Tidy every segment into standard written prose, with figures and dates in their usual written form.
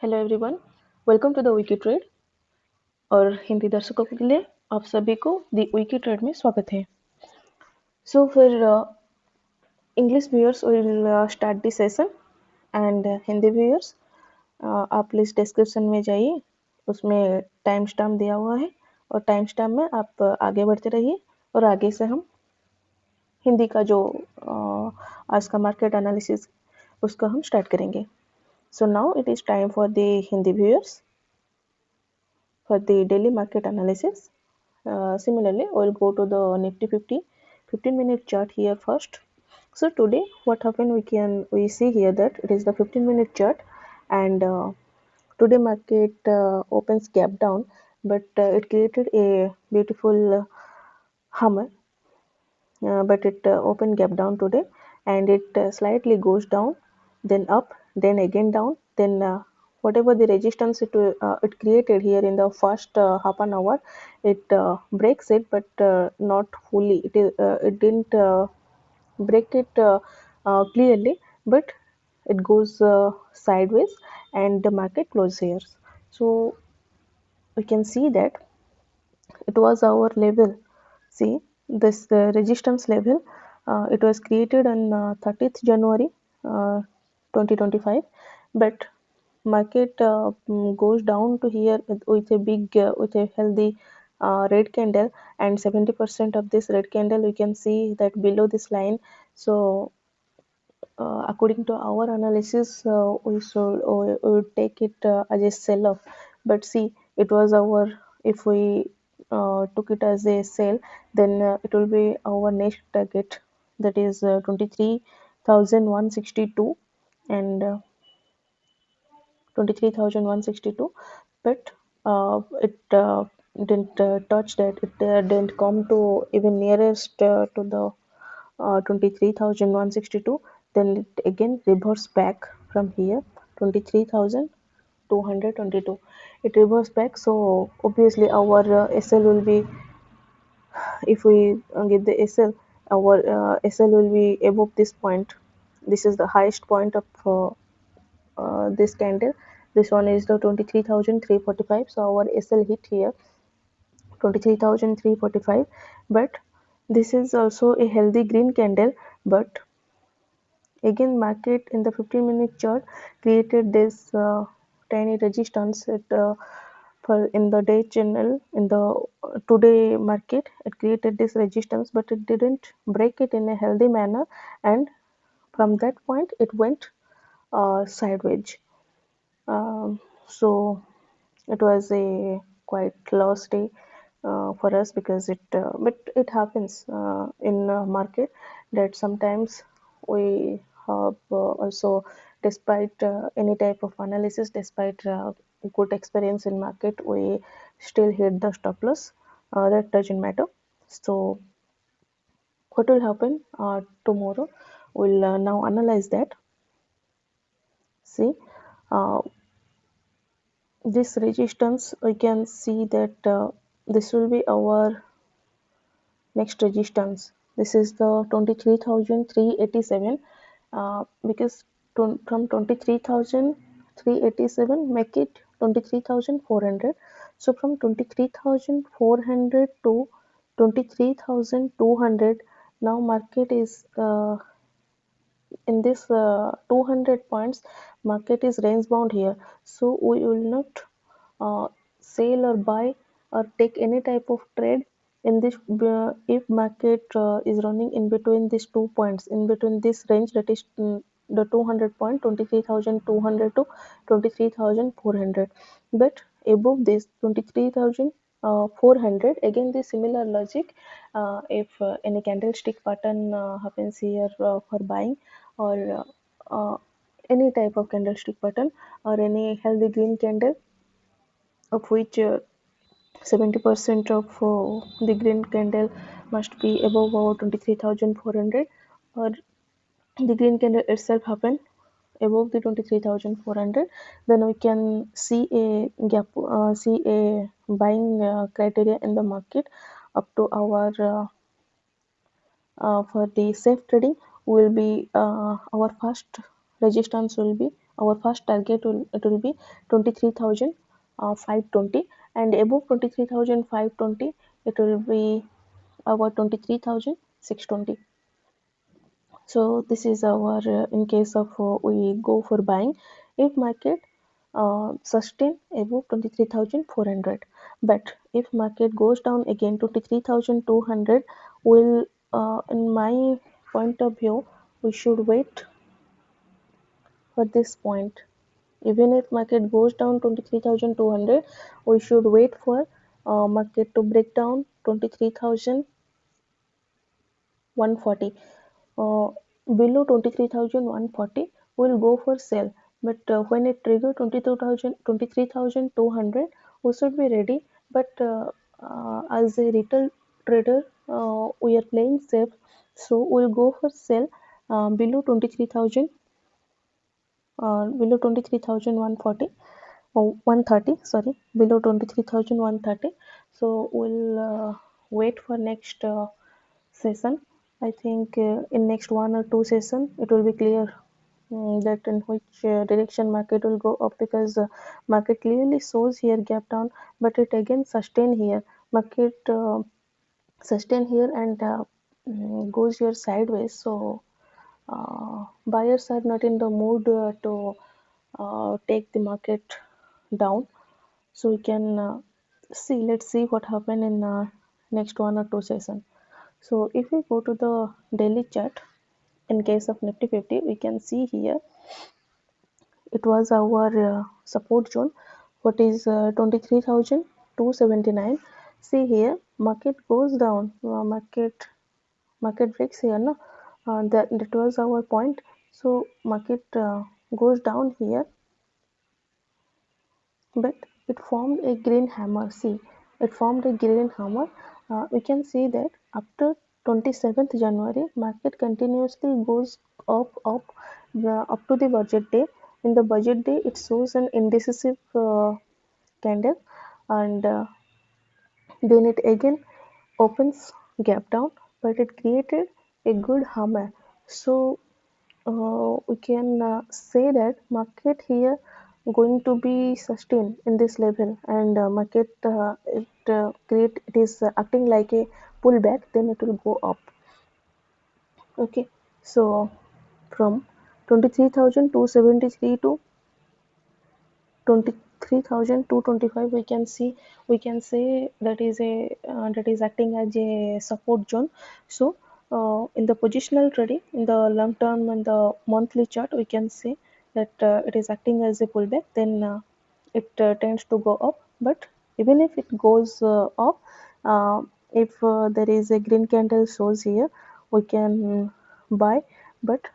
Hello everyone, welcome to the Vicky trade. और हिंदी दर्शकों के लिए आप सभी को द विकी ट्रेड में स्वागत है। सो फिर English viewers will start the session and Hindi viewers आप प्लीज़ डिस्क्रिप्शन में जाइए, उसमें टाइम स्टैम्प दिया हुआ है और टाइम स्टैम्प में आप आगे बढ़ते रहिए और आगे से हम हिंदी का जो आज का मार्केट एनालिसिस उसका हम स्टार्ट करेंगे। So now it is time for the Hindi viewers for the daily market analysis. Similarly, we'll go to the Nifty 50 15-minute chart here first. So today, what happened? We see here that it is the 15-minute chart, and today market opens gap down, but it created a beautiful hammer. But it opened gap down today, and it slightly goes down, then up, then again down, then whatever the resistance it created here in the first half an hour, it breaks it, but not fully. It didn't break it clearly, but it goes sideways, and the market closes here. So we can see that it was our level. See this resistance level, it was created on 30th January 2025, but market goes down to here with a big with a healthy red candle, and 70% of this red candle we can see that below this line. So according to our analysis, we would take it as a sell off, but see, it was our, if we took it as a sell, then it will be our next target, that is 23,162 and 23,162, but it didn't touch that. It didn't come to even nearest to the 23,162. Then it again reversed back from here, 23,222. It reversed back, so obviously our SL will be, if we get the SL, our SL will be above this point. This is the highest point of this candle. This one is the 23,345. So our SL hit here 23,345, but this is also a healthy green candle. But again, market in the 15-minute chart created this tiny resistance for in the day channel. In the today market, it created this resistance, but it didn't break it in a healthy manner, and from that point it went sideways. So it was a quite lost day for us, because but it happens in market that sometimes we have also, despite any type of analysis, despite good experience in market, we still hit the stop loss. That doesn't matter. So what will happen tomorrow? We'll now analyze that. See, uh, this resistance, we can see that this will be our next resistance. This is the 23,387, because from 23,387 make it 23,400. So from 23,400 to 23,200, now market is in this 200 points, market is range bound here. So we will not sell or buy or take any type of trade in this if market is running in between these 2 points, in between this range, that is the 200 point, 23,200 to 23,400. But above this 23,400, again the similar logic, if any candlestick pattern happens here for buying, or any type of candlestick pattern, or any healthy green candle, of which 70% of the green candle must be above our 23,400, or the green candle itself happen above the 23,400, then we can see a gap, see a buying criteria in the market up to our for the safe trading will be our first resistance will be our first target will be 23,520, and above 23,520 it will be our 23,620. So this is our in case of we go for buying if market sustain above 23,400, but if market goes down again 23,200, will in my point of view we should wait for this point. Even if market goes down 23,200, we should wait for market to break down 23,140. uh, Below 23,140 will go for sell, but when it trigger 22,000 23,200, we should be ready. But as a retail trader, we are playing safe, so we'll go for sell below 23,000, below 23,140 or 130, sorry, below 23,130. So we'll wait for next session. I think in next one or two session it will be clear that in which direction market will go up, because market clearly shows here gap down, but it again sustain here. Market sustain here and goes here sideways. So buyers are not in the mood to take the market down. So we can see. Let's see what happen in next one or two session. So if we go to the daily chart, in case of Nifty 50, we can see here it was our support zone. What is 23,279. See here, market goes down. Market breaks here, no? That was our point. So market goes down here, but it formed a green hammer. See, it formed a green hammer. We can see that after 27th January, market continuously goes up up to the budget day. In the budget day, it shows an indecisive candle, and then it again opens gap down, but it created a good hammer. So we can say that market here going to be sustained in this level, and market it is acting like a pullback, then it will go up. Okay, so from 23,273 to 23,225, we can say that is a that is acting as a support zone. So in the positional trading, in the long term and the monthly chart, we can say that it is acting as a pullback, then it tends to go up. But even if it goes up, uh, if there is a green candle shows here, we can buy. But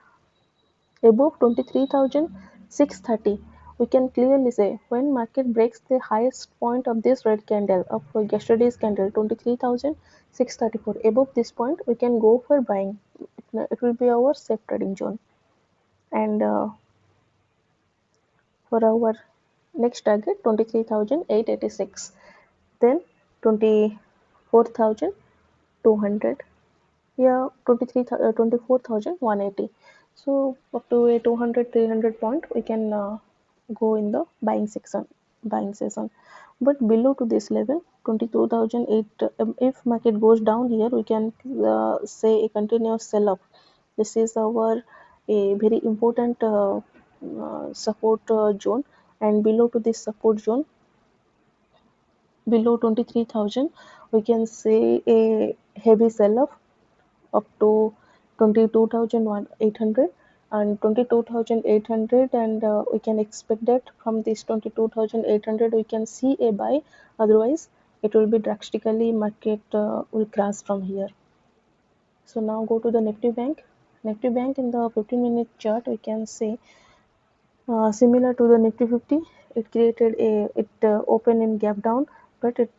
above 23,630, we can clearly say when market breaks the highest point of this red candle of yesterday's candle 23,634, above this point we can go for buying. It will be our safe trading zone. And for our next target 23,886, then 24,200, yeah, 24,180. So up to a 200 300 point we can go in the buying season. But below to this level 22,008, if market goes down here, we can say a continuous sell off. This is our a very important support zone, and below to this support zone, below 23,000, we can say a heavy sell off up to 22,800 and 22,800, and we can expect that from this 22,800 we can see a buy. Otherwise it will be drastically market will crash from here. So now go to the Nifty bank. In the 15-minute chart we can see similar to the Nifty 50, it created a it open in gap down, but it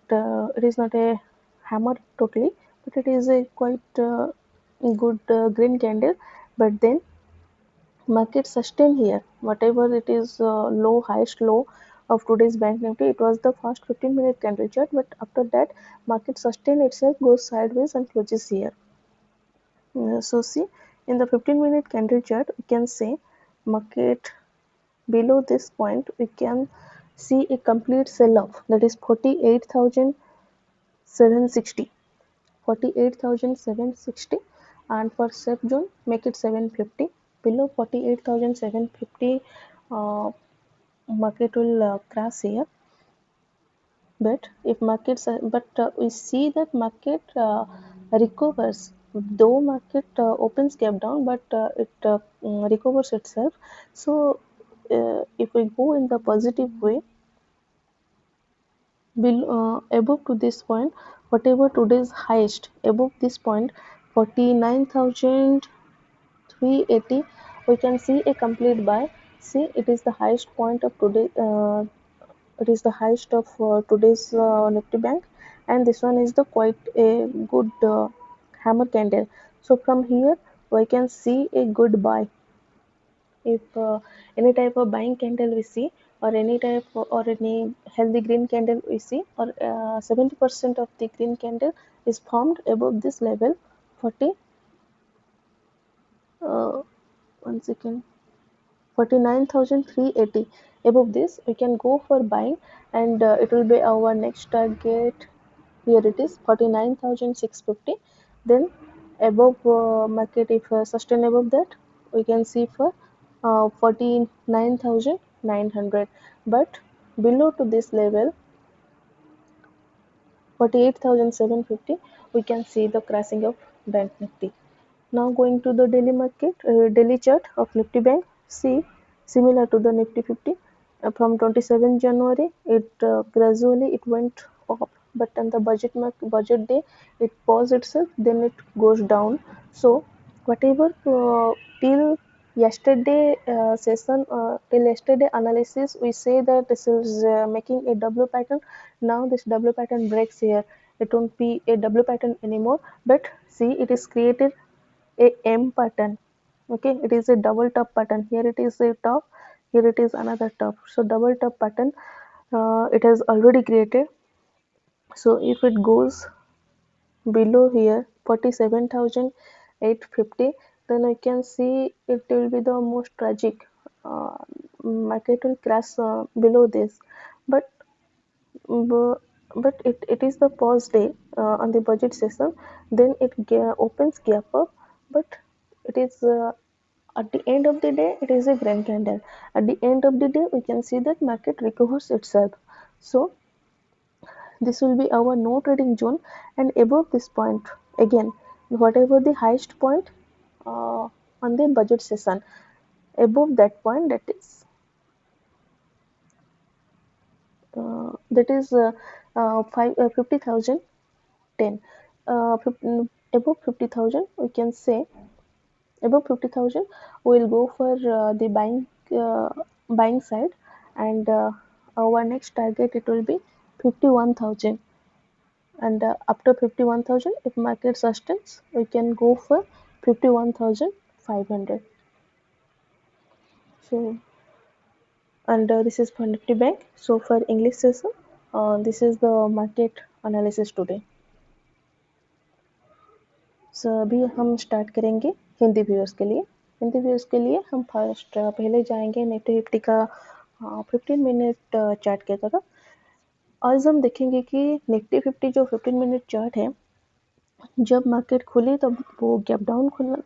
is not a hammer totally, but it is a quite good green candle. But then market sustain here, whatever it is low, highest low of today's bank Nifty. It was the first 15-minute candle chart, but after that market sustain itself, goes sideways and closes here. So see, in the 15-minute candle chart, we can say market below this point we can see a complete sell off, that is 48,760. 48,760, and for sub zone make it 750. Below 48,750 market will crash here. But if markets we see that market recovers, though market opens gap down, but it recovers itself. So if we go in the positive way, above to this point, whatever today's highest above this point, 49,380, we can see a complete buy. See, it is the highest point of today. It is the highest of today's Nifty Bank, and this one is the quite a good hammer candle. So from here we can see a good buy. If any type of buying candle we see, or any type or any healthy green candle we see, or 70% of the green candle is formed above this level 40 uh, 1 second, 49,380. Above this we can go for buying, and it will be our next target. Here it is 49,650. Then above market, if sustain above that, we can see for 49,900. But below to this level 48,750, we can see the crashing of Bank Nifty. Now going to the daily market, daily chart of Nifty Bank. See, similar to the Nifty 50, from 27 January, it gradually it went up, but on the budget day, it paused itself, then it goes down. So whatever till yesterday session, till yesterday analysis, we say that this is making a W pattern. Now this W pattern breaks here. It won't be a W pattern anymore, but see, it is created a M pattern. Okay, it is a double top pattern. Here it is a top, here it is another top. So double top pattern it has already created. So if it goes below here 47,850, then I can see it will be the most tragic. Uh, Market will crash below this, but bu- it is the pause day on the budget session. Then it opens gap up, but it is at the end of the day it is a grand candle. At the end of the day we can see that market recovers itself. So this will be our no trading zone, and above this point again, whatever the highest point on the budget session, above that point, that is 50,010, above 50,000 we can say, above 50,000 we will go for the buying side, and our next target it will be 51,000, and after 51,000 if market sustains we can go for 51,500. So, and this is for Nifty Bank. So for English session, this is the market analysis today. सो अभी हम start करेंगे Hindi viewers के लिए। Hindi viewers के लिए हम first पहले जाएंगे निफ्टी फिफ्टी का 15 मिनट चार्ट की तरफ। आज हम देखेंगे कि निफ्टी फिफ्टी जो 15 मिनट चार्ट है, जब मार्केट खुली तब वो गैप डाउन खुला,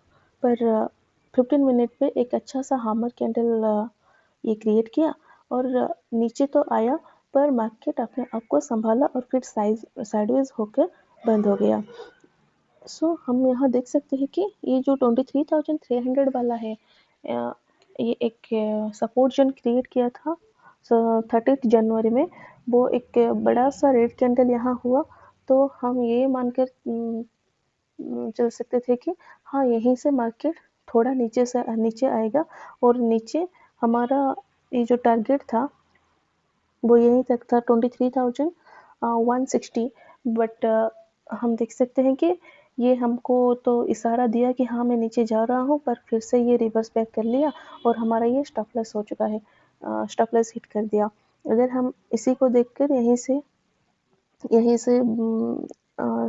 पर 15 मिनट पे एक अच्छा सा हामर कैंडल ये क्रिएट किया, और नीचे तो आया पर मार्केट अपने आप को संभाला और फिर साइडवेज होकर बंद हो गया। सो हम यहाँ देख सकते हैं कि ये जो 23,300 वाला है, ये एक सपोर्ट जोन क्रिएट किया था 30 जनवरी में। वो एक बड़ा सा रेड कैंडल यहाँ हुआ, तो हम ये मानकर चल सकते थे कि हाँ, यहीं से मार्केट थोड़ा नीचे आएगा, और नीचे हमारा ये जो टारगेट था वो यहीं तक था 23,160। बट हम देख सकते हैं कि ये हमको तो इशारा दिया कि हाँ मैं नीचे जा रहा हूँ, पर फिर से ये रिवर्स बैक कर लिया और हमारा ये स्टॉप लॉस हो चुका है, स्टॉप लॉस हिट कर दिया। अगर हम इसी को देखकर यहीं से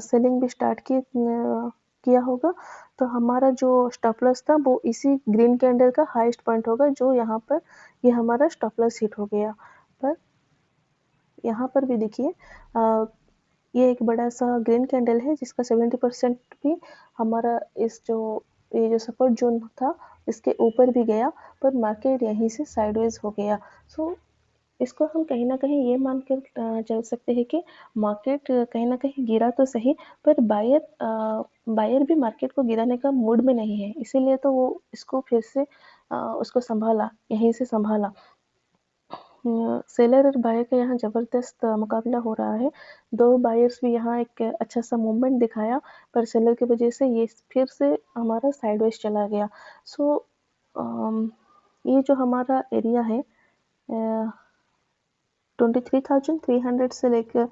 सेलिंग भी स्टार्ट किया होगा तो हमारा जो स्टॉप लॉस था वो इसी ग्रीन कैंडल का हाईएस्ट पॉइंट होगा, जो यहाँ पर ये हमारा स्टॉप लॉस हिट हो गया। पर यहाँ पर भी देखिए ये एक बड़ा सा ग्रीन कैंडल है जिसका 70% भी हमारा इस जो ये जो सपोर्ट जोन था इसके ऊपर भी गया, पर मार्केट यहीं से साइडवेज हो गया। सो इसको हम कहीं ना कहीं ये मान कर चल सकते हैं कि मार्केट कहीं ना कहीं गिरा तो सही, पर बायर भी मार्केट को गिराने का मूड में नहीं है, इसीलिए तो वो इसको फिर से उसको संभाला, यहीं से संभाला। सेलर और बायर का यहाँ ज़बरदस्त मुकाबला हो रहा है। दो बायर्स भी यहाँ एक अच्छा सा मूवमेंट दिखाया, पर सेलर की वजह से ये फिर से हमारा साइडवेज चला गया। सो ये जो हमारा एरिया है 23,300 से लेकर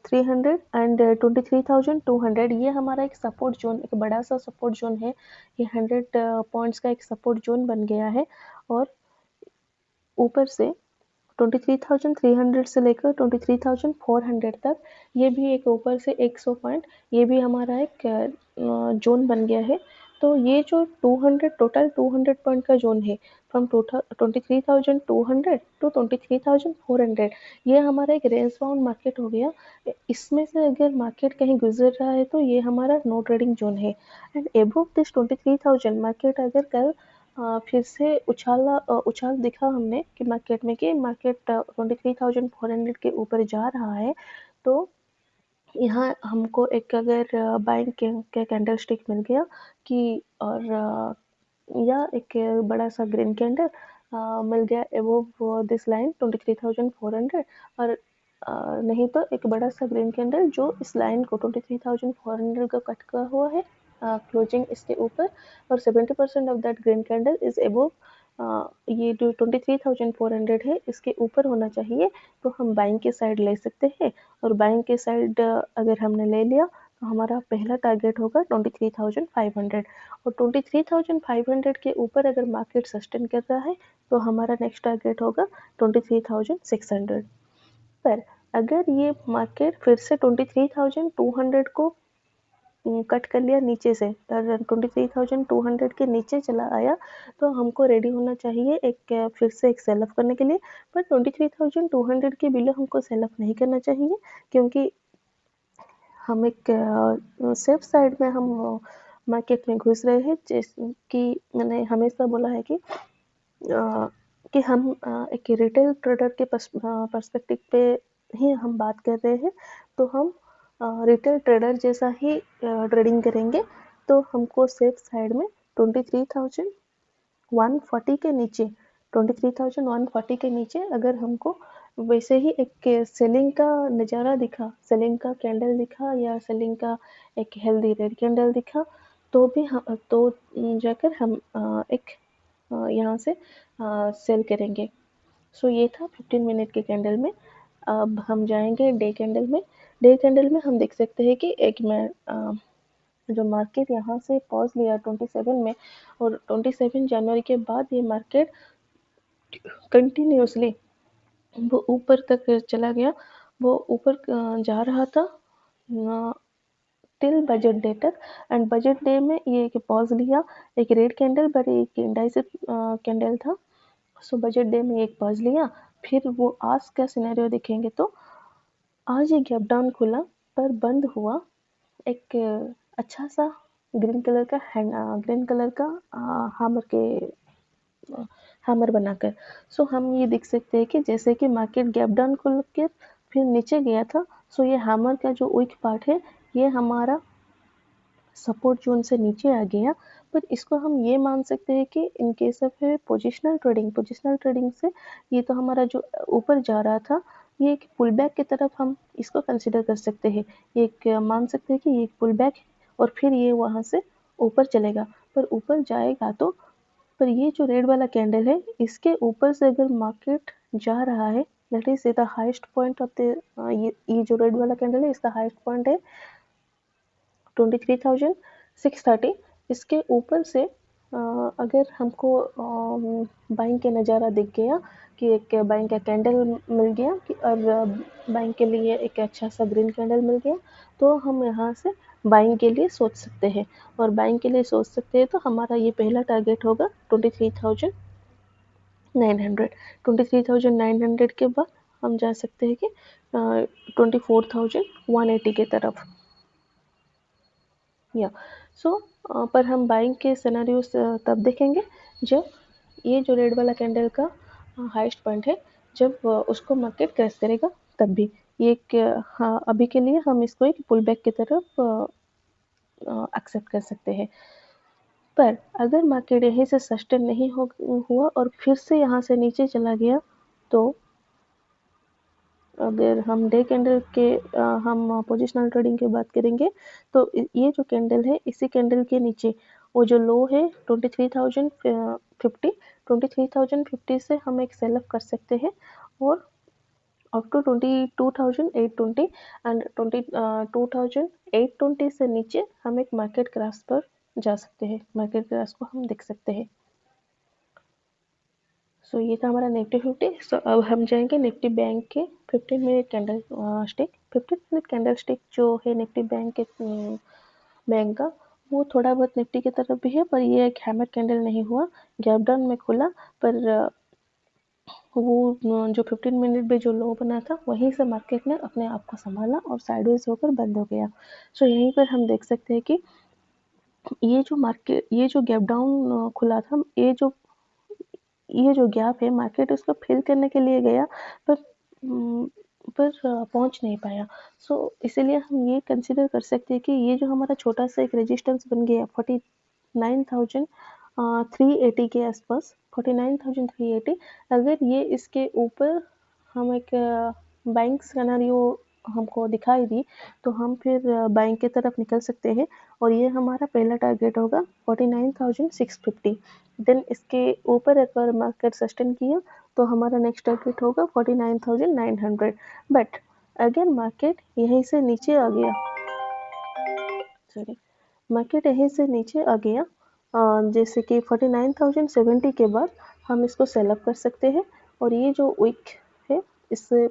300 एंड 23,200, ये हमारा एक सपोर्ट जोन, एक बड़ा सा सपोर्ट जोन है। ये 100 पॉइंट्स का एक सपोर्ट जोन बन गया है, और ऊपर से 23,300 से लेकर 23,400 तक ये भी एक ऊपर से 100 पॉइंट, ये भी हमारा एक जोन बन गया है। तो ये जो 200 टोटल 200 पॉइंट का जोन है, फ्रॉम टोटल 23,200 टू 23,400, ये हमारा एक रेंज बाउंड मार्केट हो गया। इसमें से अगर मार्केट कहीं गुजर रहा है तो ये हमारा नो ट्रेडिंग जोन है। एंड एबव दिस 23,000 मार्केट अगर कल फिर से उछाल दिखा हमने कि मार्केट में, कि मार्केट 23,400 के ऊपर जा रहा है, तो यहाँ हमको एक अगर बाइंग के कैंडल स्टिक मिल गया कि, और या एक बड़ा सा ग्रीन कैंडल मिल गया एबव दिस लाइन 23,400, और नहीं तो एक बड़ा सा ग्रीन कैंडल जो इस लाइन को 23,400 का कट का हुआ है, क्लोजिंग इसके ऊपर, और 70% of that green candle is above ये जो 23,400 है इसके ऊपर होना चाहिए, तो हम बाइंग के साइड ले सकते हैं। और बाइंग के साइड अगर हमने ले लिया तो हमारा पहला टारगेट होगा 23,500, और 23,500 के ऊपर अगर मार्केट सस्टेन कर रहा है तो हमारा नेक्स्ट टारगेट होगा 23,600। पर अगर ये मार्केट फिर से 23,200 को कट कर लिया नीचे से, 23,200 के नीचे चला आया, तो हमको रेडी होना चाहिए एक फिर से एक सेल ऑफ करने के लिए। पर 23,200 के बिलो हमको सेल ऑफ नहीं करना चाहिए, क्योंकि हम एक सेफ साइड में हम मार्केट में घुस रहे हैं। जैसे कि मैंने हमेशा बोला है कि हम एक रिटेल ट्रेडर के पर्सपेक्टिव पे ही हम बात कर रहे हैं, तो हम रिटेल ट्रेडर जैसा ही ट्रेडिंग करेंगे। तो हमको सेफ साइड में 23,140 के नीचे, 23,140 के नीचे अगर हमको वैसे ही एक सेलिंग का नज़ारा दिखा, सेलिंग का कैंडल दिखा, या सेलिंग का एक हेल्दी रेड कैंडल दिखा, तो भी हम तो जाकर हम एक यहाँ से सेल करेंगे। सो ये था 15 मिनट के कैंडल में। अब हम जाएंगे डे कैंडल में। डे कैंडल में हम देख सकते हैं कि एक मैं जो मार्केट यहाँ से पॉज लिया 27 में, और 27 जनवरी के बाद ये मार्केट कंटिन्यूसली वो ऊपर तक चला गया, वो ऊपर जा रहा था टिल बजट डे तक। एंड बजट डे में ये एक पॉज लिया, एक रेड कैंडल पर एक इंडाइसिस कैंडल था। सो बजट डे में एक पॉज लिया, फिर वो आज का सिनेरियो देखेंगे तो आज ये गैप डाउन खुला, पर बंद हुआ एक अच्छा सा ग्रीन कलर का हैमर के हैमर बनाकर। सो हम ये देख सकते हैं कि जैसे कि मार्केट गैप डाउन खुल के फिर नीचे गया था, सो ये हैमर का जो वीक पार्ट है ये हमारा सपोर्ट जोन से नीचे आ गया। पर इसको हम ये मान सकते हैं कि in case of positional trading से ये तो हमारा जो ऊपर जा रहा था, ये एक पुल बैक की तरफ हम इसको कंसिडर कर सकते हैं। ये एक मान सकते हैं कि ये एक पुल बैक है, और फिर ये वहाँ से ऊपर चलेगा, पर ऊपर जाएगा तो, पर ये जो रेड वाला कैंडल है इसके ऊपर से अगर मार्केट जा रहा है, that is the highest point of the ये जो रेड वाला कैंडल है इसका हाईएस्ट पॉइंट है 23,630। इसके ऊपर से अगर हमको बाइंग के नज़ारा दिख गया कि एक बाइंग का कैंडल मिल गया कि, और बाइंग के लिए एक अच्छा सा ग्रीन कैंडल मिल गया, तो हम यहाँ से बाइंग के लिए सोच सकते हैं। और बाइंग के लिए सोच सकते हैं तो हमारा ये पहला टारगेट होगा 23,900। 23,900 के बाद हम जा सकते हैं कि 24,180 की तरफ। या सो पर हम बाइंग के सिनेरियो तब देखेंगे जब ये जो रेड वाला कैंडल का हाईएस्ट पॉइंट है, जब उसको मार्केट क्रैश करेगा तब भी। ये हाँ, अभी के लिए हम इसको एक पुल बैक की तरफ एक्सेप्ट कर सकते हैं। पर अगर मार्केट यहीं से सस्टेन नहीं हुआ और फिर से यहाँ से नीचे चला गया, तो अगर हम डे कैंडल के हम पोजिशनल ट्रेडिंग की बात करेंगे, तो ये जो कैंडल है, इसी कैंडल के नीचे वो जो लो है 23,050 से हम एक सेल अप कर सकते हैं और अप टू 22,820 एंड 22,820 से नीचे हम एक मार्केट क्रैश पर जा सकते हैं, मार्केट क्रैश को हम देख सकते हैं। सो ये था हमारा निफ्टी 50। सो अब हम जाएंगे निफ्टी बैंक के 15 minute candle stick. 15 minute candle stick जो है निफ्टी बैंक के बैंक का, वो थोड़ा बहुत निफ्टी की तरफ भी है, पर ये एक हैमर कैंडल नहीं हुआ, गैप डाउन में खुला। पर वो जो 15 मिनट में जो लो बना था, वहीं से मार्केट ने अपने आप को संभाला और साइडवेज होकर बंद हो गया। सो यहीं पर हम देख सकते हैं कि ये जो गैप डाउन खुला था, ये जो गैप है, मार्केट उसको फिल करने के लिए गया, पर पहुंच नहीं पाया। सो इसीलिए हम ये कंसिडर कर सकते हैं कि ये जो हमारा छोटा सा एक रेजिस्टेंस बन गया 49,380 के आसपास, 49,380, अगर ये इसके ऊपर हम एक बाइंग सिनेरियो हमको दिखाई दी, तो हम फिर बाइंग की तरफ निकल सकते हैं और ये हमारा पहला टारगेट होगा 49,650। देन इसके ऊपर अगर मार्केट सस्टेन किया तो हमारा नेक्स्ट टारगेट होगा 49,900। बट अगर मार्केट यहीं से नीचे आ गया, सॉरी, मार्केट यहीं से नीचे आ गया, जैसे कि 49,070 के बाद हम इसको सेल अप कर सकते हैं और ये जो वीक है, इससे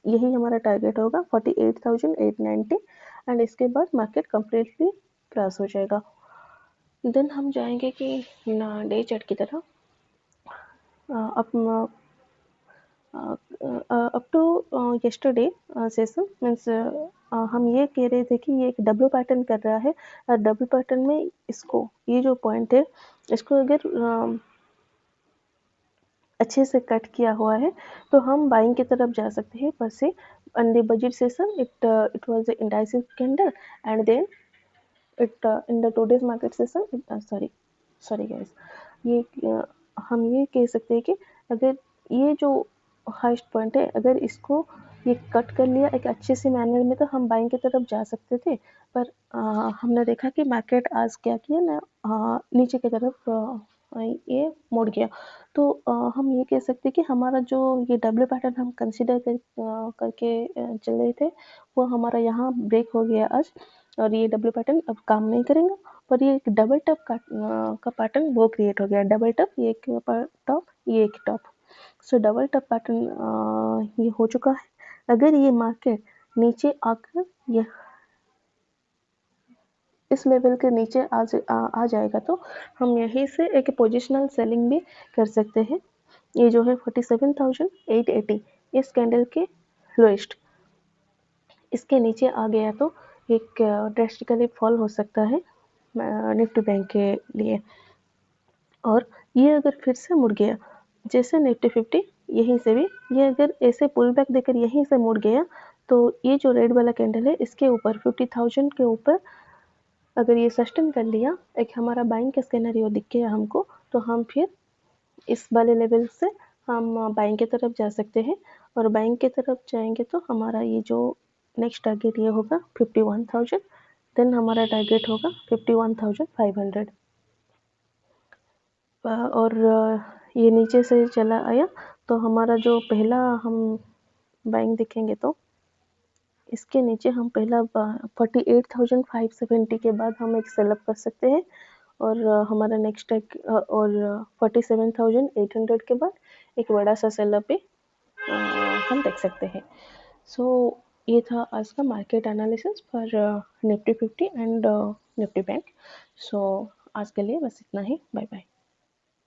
यही हमारा टारगेट होगा 48,890 एंड इसके बाद मार्केट कम्प्लीटली क्रैश हो जाएगा। देन हम जाएंगे कि डे चार्ट की तरफ। Up to yesterday session means हम ये कह रहे थे कि ये एक डब्ल्यू पैटर्न कर रहा है और डब्ल्यू पैटर्न में इसको ये जो पॉइंट है, इसको अगर अच्छे से कट किया हुआ है तो हम बाइंग की तरफ जा सकते हैं। पर से on the budget session it was an indecisive candle and then it in the today's market session sorry guys, ये हम ये कह सकते हैं कि अगर ये जो हाईएस्ट पॉइंट है, अगर इसको ये कट कर लिया एक अच्छे से मैनर में, तो हम बाइंग की तरफ जा सकते थे। पर हमने देखा कि मार्केट आज क्या किया ना, नीचे की तरफ ये मुड़ गया। तो हम ये कह सकते हैं कि हमारा जो ये डब्ल्यू पैटर्न हम कंसिडर करके चल रहे थे, वो हमारा यहाँ ब्रेक हो गया आज और ये डब्ल्यू पैटर्न अब काम नहीं करेगा। पर ये एक डबल टॉप का पैटर्न वो क्रिएट हो गया, डबल टॉप, ये एक टॉप, ये एक टॉप। सो डबल टॉप पैटर्न ये हो चुका है। अगर ये मार्केट नीचे आकर ये इस लेवल के नीचे आ जाएगा तो हम यहीं से एक पोजिशनल सेलिंग भी कर सकते हैं। ये जो है 47,880 इस कैंडल के लोएस्ट, इसके नीचे आ गया तो एक ड्रेस्टिकली फॉल हो सकता है निफ्टी बैंक के लिए। और ये अगर फिर से मुड़ गया जैसे निफ्टी 50, यहीं से भी ये अगर ऐसे पुल बैक देकर यहीं से मुड़ गया, तो ये जो रेड वाला कैंडल है, इसके ऊपर 50,000 के ऊपर अगर ये सस्टेन कर लिया, एक हमारा बाइंग का सिनेरियो दिख गया हमको, तो हम फिर इस वाले लेवल से हम बाइंग की तरफ जा सकते हैं। और बाइंग की तरफ जाएंगे तो हमारा ये जो नेक्स्ट टारगेट ये होगा 51,000, देन हमारा टारगेट होगा 51,500। और ये नीचे से चला आया तो हमारा जो पहला हम बाइंग देखेंगे तो इसके नीचे हम पहला 48,570 के बाद हम एक सेल अप कर सकते हैं और हमारा नेक्स्ट एक और 47,800 के बाद एक बड़ा सा सेल अप भी हम देख सकते हैं। सो ये था आज का market analysis for Nifty 50 and Nifty bank. So आज के लिए बस इतना ही। Bye bye.